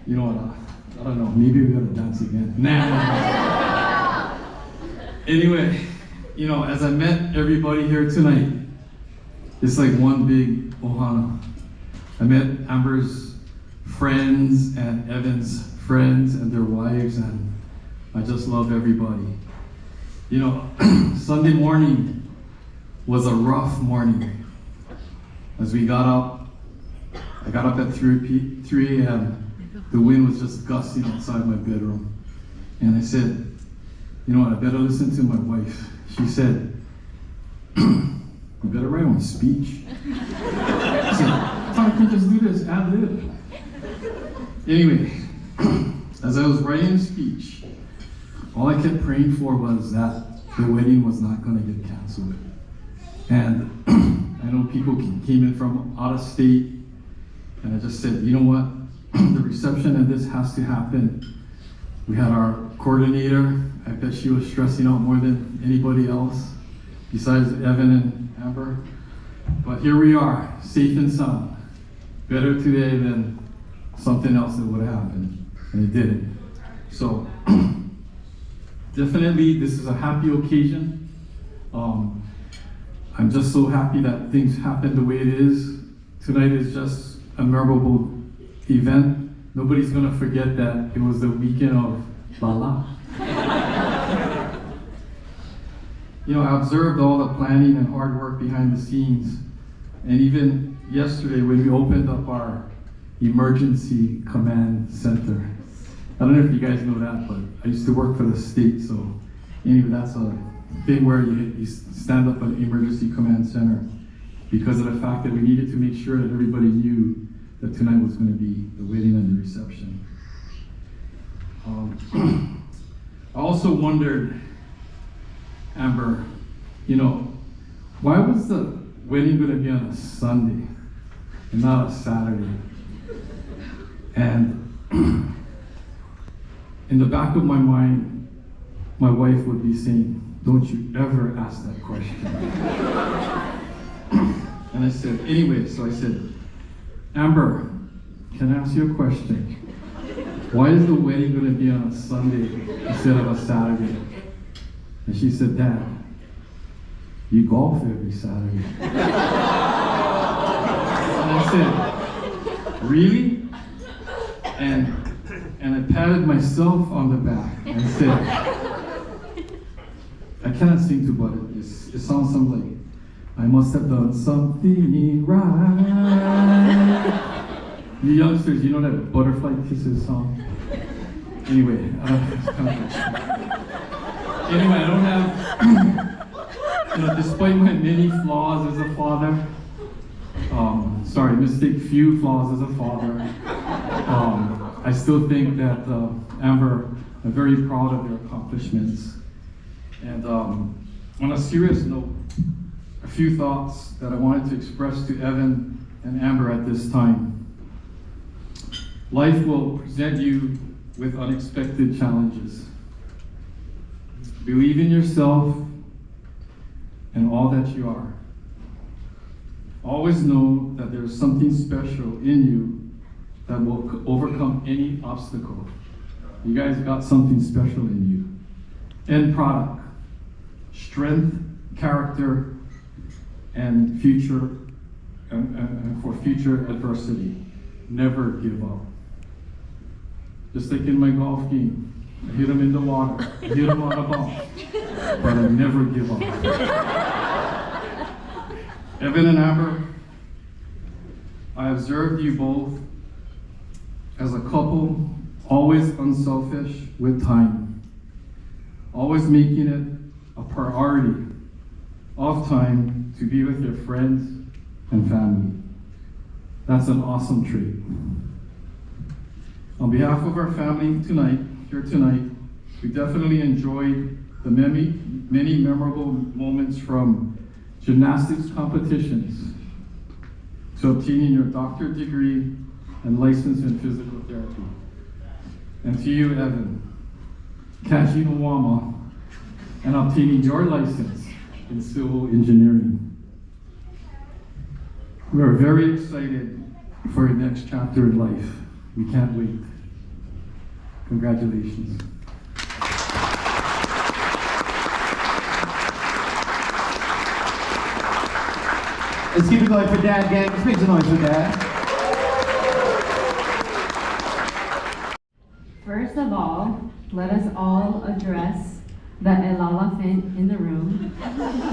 You know what? I don't know. Maybe we gotta dance again. Nah. Anyway, as I met everybody here tonight, it's like one big ohana. I met Amber's friends and Evan's friends and their wives, and I just love everybody. Sunday morning was a rough morning. As we got up, I got up at 3 a.m. The wind was just gusting outside my bedroom. And I said, I better listen to my wife. She said, you better write on speech. I said, I thought I could just do this, ad lib. Anyway, as I was writing a speech, all I kept praying for was that the wedding was not going to get canceled. And I know people came in from out of state, and I just said, you know what? The reception and this has to happen. We had our coordinator. I bet she was stressing out more than anybody else, besides Evan and Amber. But here we are, safe and sound. Better today than something else that would have happened, and it didn't. So, definitely this is a happy occasion. I'm just so happy that things happened the way it is. Tonight is just a memorable event. Nobody's gonna forget that it was the weekend of Lala. I observed all the planning and hard work behind the scenes. And even yesterday when we opened up our emergency command center. I don't know if you guys know that, but I used to work for the state, so anyway, that's a thing where you stand up an emergency command center because of the fact that we needed to make sure that everybody knew that tonight was going to be the wedding and the reception. I also wondered, Amber, why was the wedding going to be on a Sunday and not a Saturday? And in the back of my mind, my wife would be saying, don't you ever ask that question. And I said, anyway, so I said, Amber, can I ask you a question? Why is the wedding going to be on a Sunday instead of a Saturday? And she said, Dad, you golf every Saturday. And I said, really? And I patted myself on the back and said, I cannot sing too, but it sounds something like, I must have done something right. You youngsters, you know that Butterfly Kisses song? Anyway, it's kind of anyway, I don't have, despite my many flaws as a father, few flaws as a father, I still think that, Amber, I'm very proud of your accomplishments. And on a serious note, a few thoughts that I wanted to express to Evan and Amber at this time. Life will present you with unexpected challenges. Believe in yourself and all that you are. Always know that there's something special in you that will overcome any obstacle. You guys got something special in you. End product, strength, character, and future, and for future adversity. Never give up. Just like in my golf game, I hit them in the water, I hit them on a ball, but I never give up. Evan and Amber, I observed you both as a couple, always unselfish with time, always making it a priority of time to be with your friends and family. That's an awesome trait. On behalf of our family here tonight, we definitely enjoyed the many memorable moments from gymnastics competitions to obtaining your doctorate degree and license in physical therapy. And to you, Evan, catching a Wama and obtaining your license in civil engineering. We are very excited for your next chapter in life. We can't wait. Congratulations. Let's keep it going for Dad, gang. Let's make some noise for Dad. First of all, let us all address the elephant in the room.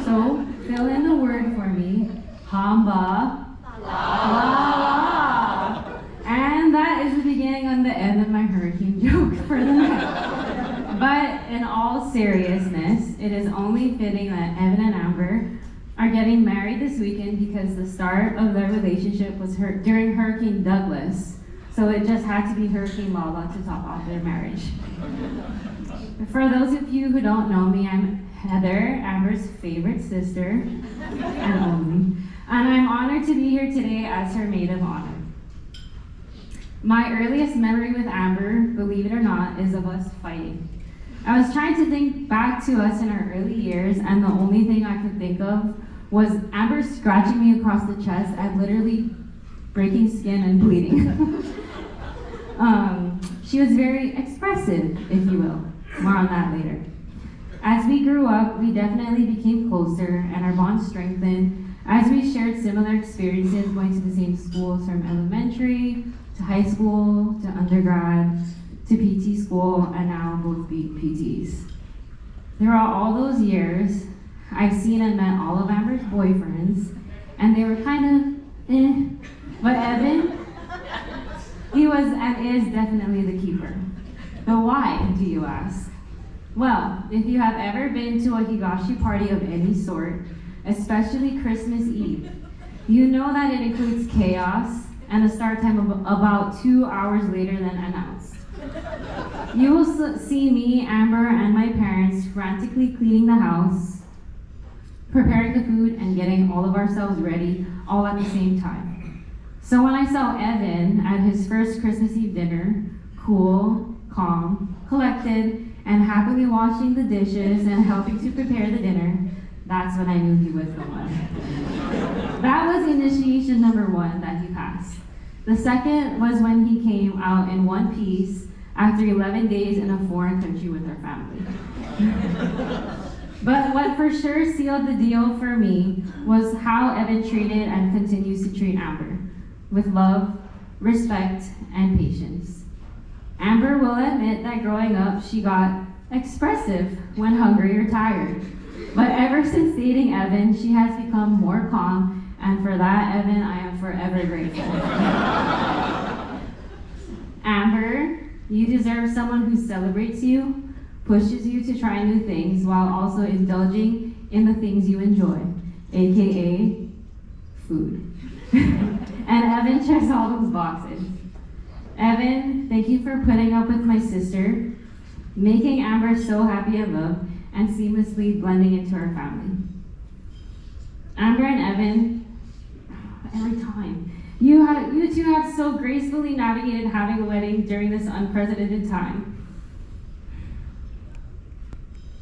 So, fill in the word for me. Hamba. La. And that is the beginning and the end of my hurricane joke for the night. But in all seriousness, it is only fitting that Evan and Amber are getting married this weekend because the start of their relationship was during Hurricane Douglas. So it just had to be Hurricane Lala to top off their marriage. For those of you who don't know me, I'm Heather, Amber's favorite sister, and only. And I'm honored to be here today as her maid of honor. My earliest memory with Amber, believe it or not, is of us fighting. I was trying to think back to us in our early years, and the only thing I could think of was Amber scratching me across the chest and literally breaking skin and bleeding. She was very expressive, if you will. More on that later. As we grew up, we definitely became closer and our bond strengthened as we shared similar experiences going to the same schools from elementary to high school to undergrad to PT school and now both PTs. Throughout all those years, I've seen and met all of Amber's boyfriends and they were kind of but Evan, he was and is definitely the keeper. But why, do you ask? Well, if you have ever been to a higashi party of any sort, especially Christmas Eve, you know that it includes chaos and a start time of about 2 hours later than announced. You will see me, Amber, and my parents frantically cleaning the house, preparing the food, and getting all of ourselves ready all at the same time. So when I saw Evan at his first Christmas Eve dinner, cool, calm, collected, and happily washing the dishes and helping to prepare the dinner, that's when I knew he was the one. That was initiation number 1 that he passed. The second was when he came out in one piece after 11 days in a foreign country with our family. But what for sure sealed the deal for me was how Evan treated and continues to treat Amber, with love, respect, and patience. Amber will admit that growing up, she got expressive when hungry or tired. But ever since dating Evan, she has become more calm, and for that, Evan, I am forever grateful. Amber, you deserve someone who celebrates you, pushes you to try new things, while also indulging in the things you enjoy, aka food. And Evan checks all those boxes. Evan, thank you for putting up with my sister, making Amber so happy and loved, and seamlessly blending into our family. Amber and Evan, every time, you two have so gracefully navigated having a wedding during this unprecedented time.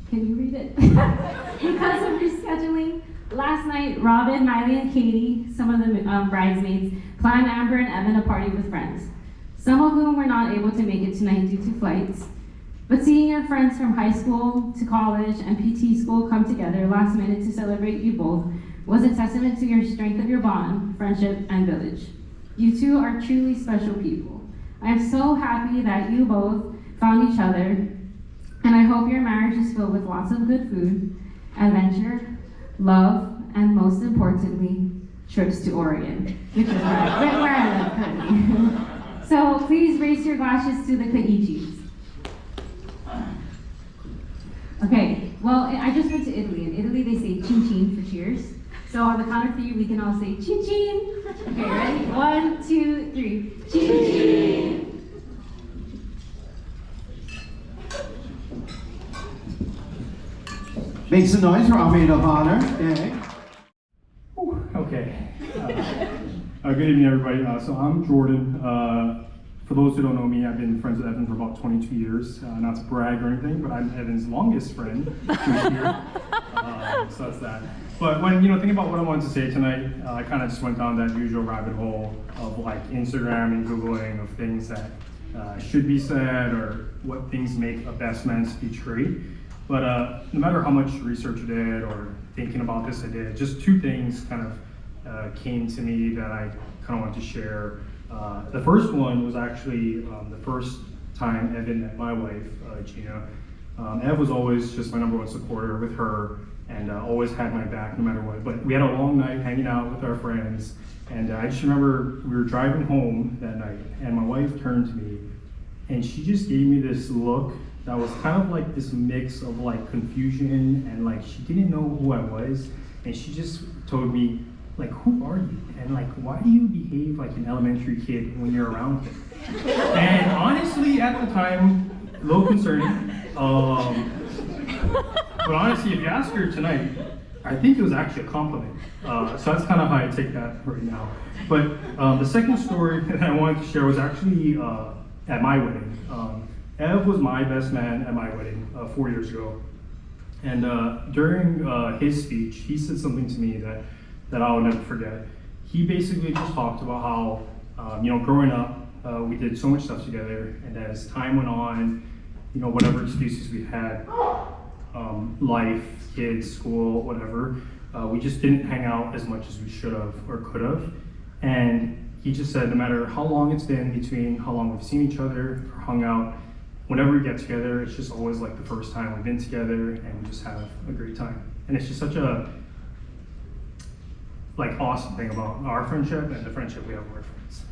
Can you read it? Because of rescheduling, last night, Robin, Miley, and Katie, some of the bridesmaids, planned Amber and Evan a party with friends, some of whom were not able to make it tonight due to flights. But seeing your friends from high school to college and PT school come together last minute to celebrate you both was a testament to your strength of your bond, friendship, and village. You two are truly special people. I am so happy that you both found each other, and I hope your marriage is filled with lots of good food, adventure, love, and most importantly, trips to Oregon, which is where I live currently. So please raise your glasses to the Kaichis. Okay, well, I just went to Italy. In Italy, they say chin chin for cheers. So on the count of 3, we can all say chin chin. Okay, ready? 1, 2, 3. Chin chin. Make some noise for our maid of honor. Gang. Okay. Good evening, everybody. So I'm Jordan. For those who don't know me, I've been friends with Evan for about 22 years. Not to brag or anything, but I'm Evan's longest friend who's here. So that's that. But when thinking about what I wanted to say tonight, I kind of just went down that usual rabbit hole of like Instagram and Googling of things that should be said or what things make a best man speech great. But no matter how much research I did or thinking about this I did, just two things kind of came to me that I kind of want to share. The first one was actually the first time Evan met my wife, Gina. Ev was always just my number one supporter with her and always had my back no matter what. But we had a long night hanging out with our friends, and I just remember we were driving home that night, and my wife turned to me, and she just gave me this look that was kind of like this mix of like confusion and like she didn't know who I was, and she just told me, like, who are you? And like, why do you behave like an elementary kid when you're around him? And honestly, at the time, a little concerning. But honestly, if you ask her tonight, I think it was actually a compliment. So that's kind of how I take that right now. But the second story that I wanted to share was actually at my wedding. Ev was my best man at my wedding 4 years ago. And during his speech, he said something to me that I'll never forget. He basically just talked about how, growing up, we did so much stuff together, and as time went on, whatever excuses we had, life, kids, school, whatever, we just didn't hang out as much as we should have or could have. And he just said no matter how long it's been between how long we've seen each other or hung out, whenever we get together, it's just always like the first time we've been together, and we just have a great time. And it's just such a awesome thing about our friendship and the friendship we have with our friends.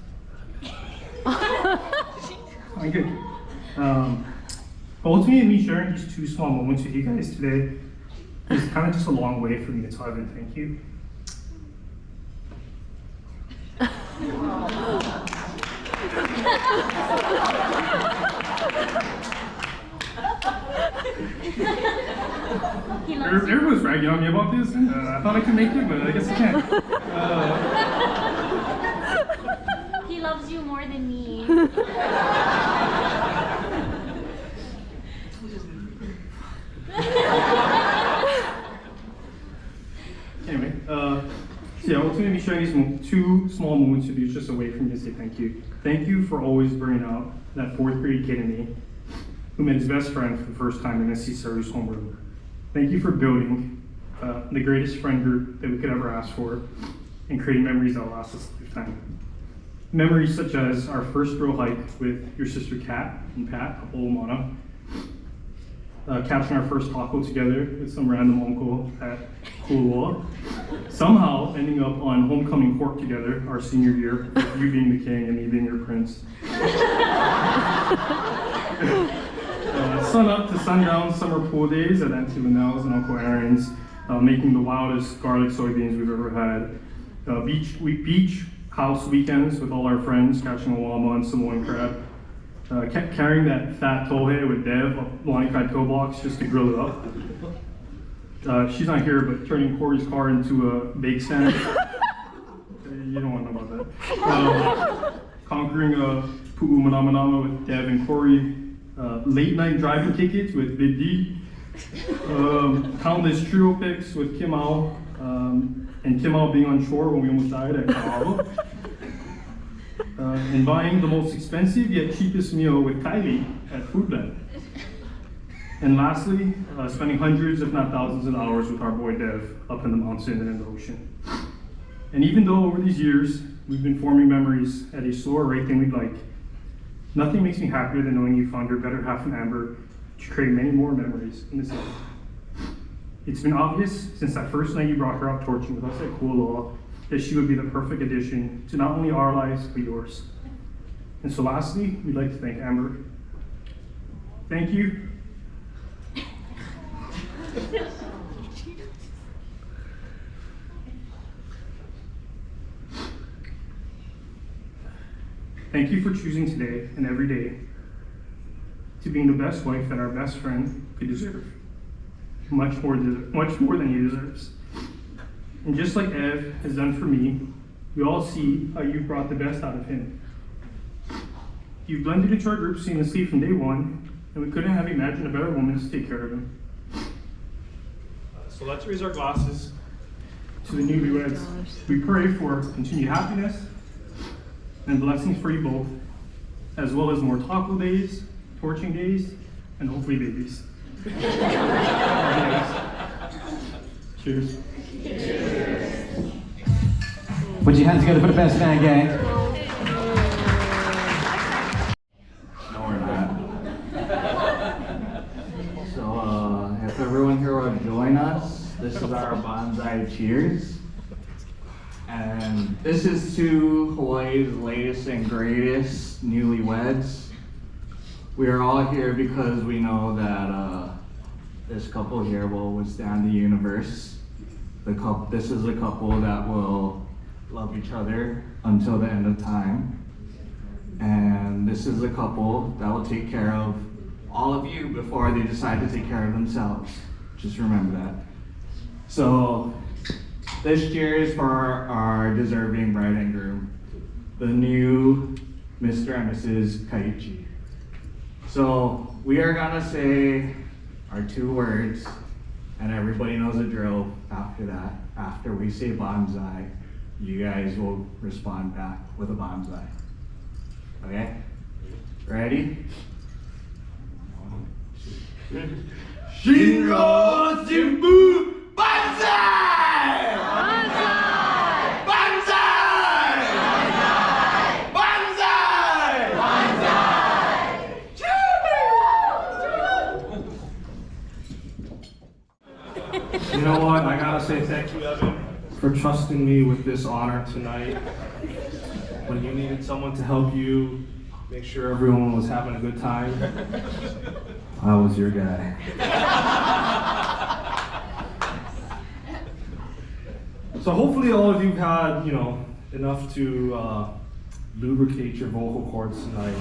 I'm good. Ultimately, me sharing these two small moments with you guys today is kind of just a long way for me to tell Evan thank you. Everyone's ragging on me about this, and I thought I could make it, but I guess I can't. He loves you more than me. Anyway, ultimately me sharing these two small moments with you is just a way for me to say thank you. Thank you for always bringing out that fourth grade kid in me who met his best friend for the first time in SC Surrey's homeroom. Thank you for building the greatest friend group that we could ever ask for and creating memories that will last us a lifetime. Memories such as our first girl hike with your sister Kat and Pat, Olamana, catching our first taco together with some random uncle at Kulua, somehow ending up on homecoming court together our senior year, with you being the king and me being your prince. Sun up to sundown summer pool days at Auntie Linnell's and Uncle Aaron's, making the wildest garlic soybeans we've ever had. Beach house weekends with all our friends, catching a wama and Samoan crab. Kept carrying that fat tohe with Dev up Lanikai pill blocks just to grill it up. She's not here, but turning Corey's car into a bake stand. You don't want to know about that. Conquering Pu'u Manamanama with Dev and Corey. Late night driving tickets with Big D. Countless trio picks with Kim Ao, and Kim Ao being on shore when we almost died at Kaalo. And buying the most expensive yet cheapest meal with Kylie at Foodland. And lastly, spending hundreds if not thousands of hours with our boy Dev up in the mountain and in the ocean. And even though over these years we've been forming memories at a slower rate than we'd like, nothing makes me happier than knowing you found your better half in Amber to create many more memories in this life. It's been obvious since that first night you brought her out torching with us at Kualoa that she would be the perfect addition to not only our lives, but yours. And so lastly, we'd like to thank Amber. Thank you. Thank you for choosing today and every day to being the best wife that our best friend could deserve. Much more than he deserves. And just like Ev has done for me, we all see how you've brought the best out of him. You've blended into our group seamlessly from day one, and we couldn't have imagined a better woman to take care of him. So let's raise our glasses to the newlyweds. We pray for continued happiness and blessings for you both as well as more taco days, torching days, and hopefully babies. Cheers. Put your hands together for the best man gang. No, we're not. So, if everyone here would join us, this is our Banzai cheers. And this is to Hawaii's latest and greatest newlyweds. We are all here because we know that this couple here will withstand the universe. This is a couple that will love each other until the end of time. And this is a couple that will take care of all of you before they decide to take care of themselves. Just remember that. So, this cheer is for our deserving bride and groom, the new Mr. and Mrs. Kaichi. So, we are gonna say our 2 words, and everybody knows the drill after that. After we say Banzai, you guys will respond back with a Banzai. Okay? Ready? Shingo Jimbu Banzai! Banzai! Banzai! Banzai! Banzai! You know what? I gotta say thank you, Evan, for trusting me with this honor tonight. When you needed someone to help you make sure everyone was having a good time, I was your guy. So hopefully all of you had, enough to lubricate your vocal cords tonight,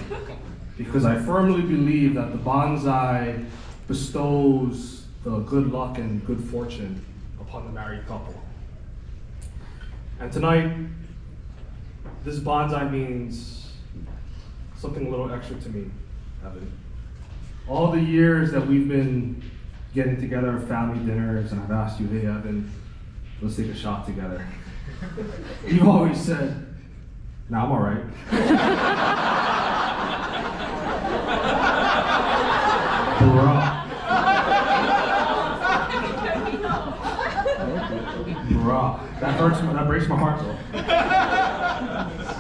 because I firmly believe that the Banzai bestows the good luck and good fortune upon the married couple. And tonight, this Banzai means something a little extra to me, Evan. All the years that we've been getting together at family dinners, and I've asked you, hey Evan, let's take a shot together. You've always said, nah, I'm all right. Bruh, that breaks my heart though.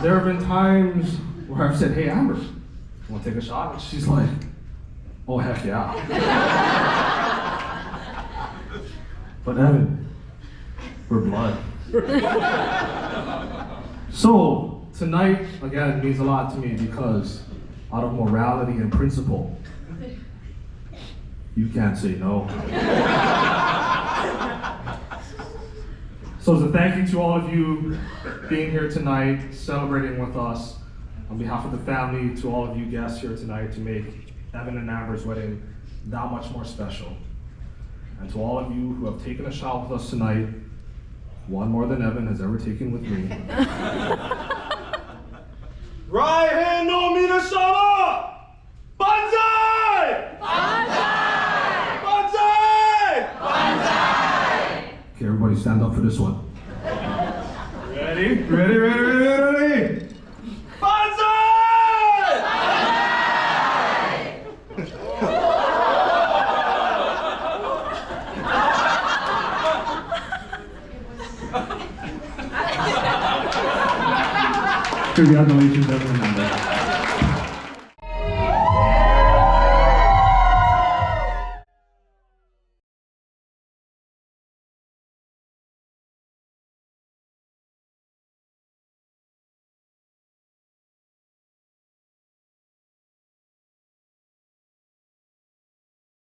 There have been times where I've said, hey Amber, wanna take a shot? And she's like, oh heck yeah. But Evan, we're blood. So tonight, again, means a lot to me because out of morality and principle, you can't say no. So as a thank you to all of you being here tonight, celebrating with us, on behalf of the family, to all of you guests here tonight to make Evan and Amber's wedding that much more special. And to all of you who have taken a shot with us tonight, one more than Evan has ever taken with me. Right hand no Minashama! Banzai! Banzai! Banzai! Banzai! Okay, everybody stand up for this one. Ready? Ready, ready, ready, ready! Banzai! Congratulations, Evan and Amber.